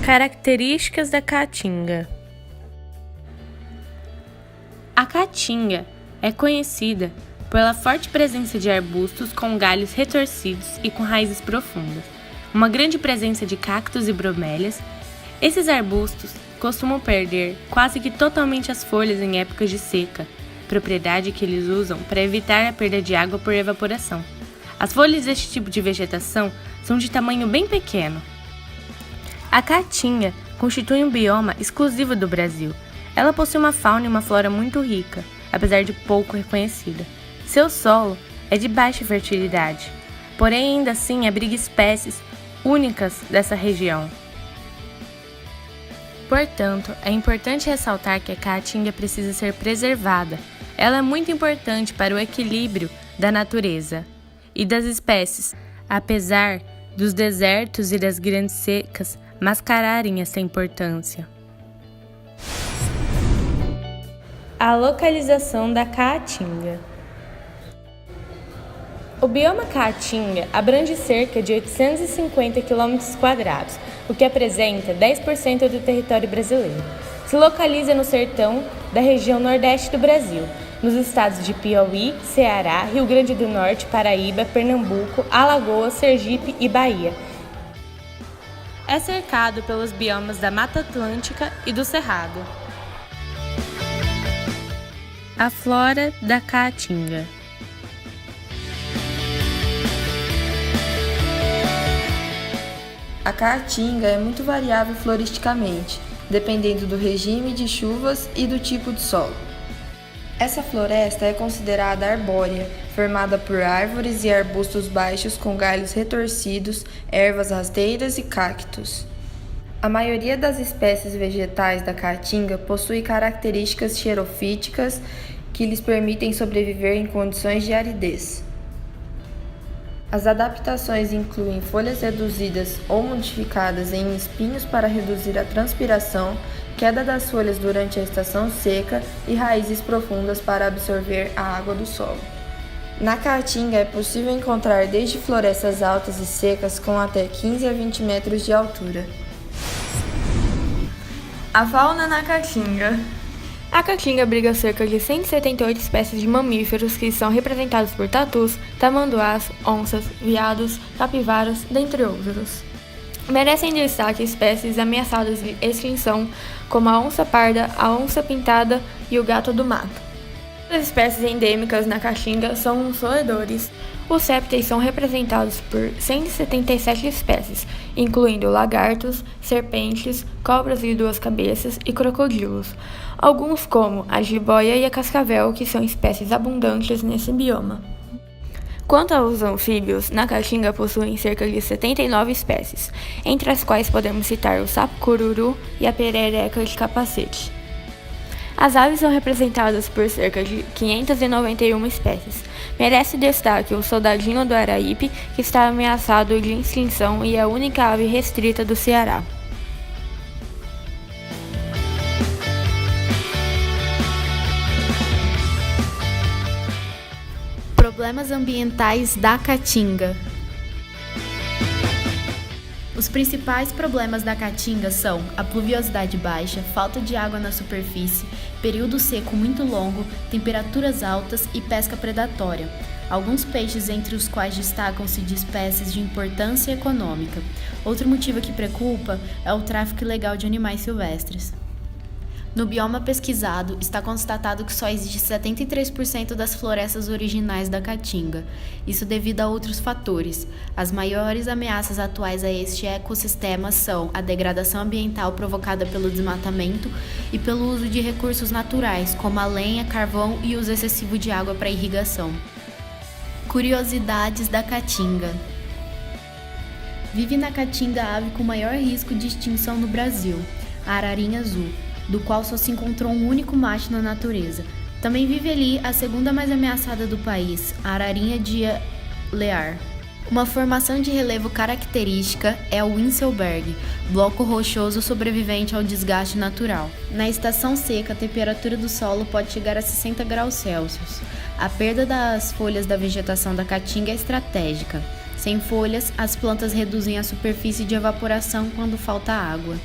Características da caatinga. A caatinga é conhecida pela forte presença de arbustos com galhos retorcidos e com raízes profundas, uma grande presença de cactos e bromélias. Esses arbustos costumam perder quase que totalmente as folhas em épocas de seca, propriedade que eles usam para evitar a perda de água por evaporação. As folhas deste tipo de vegetação são de tamanho bem pequeno. A caatinga constitui um bioma exclusivo do Brasil. Ela possui uma fauna e uma flora muito rica, apesar de pouco reconhecida. Seu solo é de baixa fertilidade, porém ainda assim abriga espécies únicas dessa região. Portanto, é importante ressaltar que a caatinga precisa ser preservada. Ela é muito importante para o equilíbrio da natureza e das espécies, apesar dos desertos e das grandes secas mascararem essa importância. A localização da caatinga. O bioma caatinga abrange cerca de 850 km², o que apresenta 10% do território brasileiro. Se localiza no sertão da região nordeste do Brasil, nos estados de Piauí, Ceará, Rio Grande do Norte, Paraíba, Pernambuco, Alagoas, Sergipe e Bahia. É cercado pelos biomas da Mata Atlântica e do Cerrado. A flora da caatinga. A caatinga é muito variável floristicamente, dependendo do regime de chuvas e do tipo de solo. Essa floresta é considerada arbórea, formada por árvores e arbustos baixos com galhos retorcidos, ervas rasteiras e cactos. A maioria das espécies vegetais da caatinga possui características xerofíticas que lhes permitem sobreviver em condições de aridez. As adaptações incluem folhas reduzidas ou modificadas em espinhos para reduzir a transpiração, queda das folhas durante a estação seca e raízes profundas para absorver a água do solo. Na caatinga é possível encontrar desde florestas altas e secas com até 15 a 20 metros de altura. A fauna na caatinga. A caatinga abriga cerca de 178 espécies de mamíferos que são representados por tatus, tamanduás, onças, veados, capivaras, dentre outros. Merecem destaque espécies ameaçadas de extinção, como a onça parda, a onça pintada e o gato do mato. As espécies endêmicas na caatinga são os roedores. Os répteis são representados por 177 espécies, incluindo lagartos, serpentes, cobras de duas cabeças e crocodilos. Alguns, como a jiboia e a cascavel, que são espécies abundantes nesse bioma. Quanto aos anfíbios, na caatinga possuem cerca de 79 espécies, entre as quais podemos citar o sapo-cururu e a perereca de capacete. As aves são representadas por cerca de 591 espécies. Merece destaque o soldadinho do Araípe, que está ameaçado de extinção e é a única ave restrita do Ceará. Problemas ambientais da caatinga. Os principais problemas da caatinga são a pluviosidade baixa, falta de água na superfície, período seco muito longo, temperaturas altas e pesca predatória. Alguns peixes, entre os quais destacam-se de espécies de importância econômica. Outro motivo que preocupa é o tráfico ilegal de animais silvestres. No bioma pesquisado, está constatado que só existe 73% das florestas originais da caatinga, isso devido a outros fatores. As maiores ameaças atuais a este ecossistema são a degradação ambiental provocada pelo desmatamento e pelo uso de recursos naturais, como a lenha, carvão e uso excessivo de água para irrigação. Curiosidades da caatinga. Vive na caatinga a ave com maior risco de extinção no Brasil, a ararinha azul, do qual só se encontrou um único macho na natureza. Também vive ali a segunda mais ameaçada do país, a ararinha de Lear. Uma formação de relevo característica é o Winselberg, bloco rochoso sobrevivente ao desgaste natural. Na estação seca, a temperatura do solo pode chegar a 60 graus Celsius. A perda das folhas da vegetação da caatinga é estratégica. Sem folhas, as plantas reduzem a superfície de evaporação quando falta água.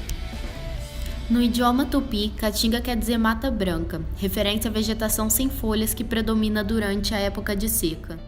No idioma tupi, caatinga quer dizer mata branca, referência à vegetação sem folhas que predomina durante a época de seca.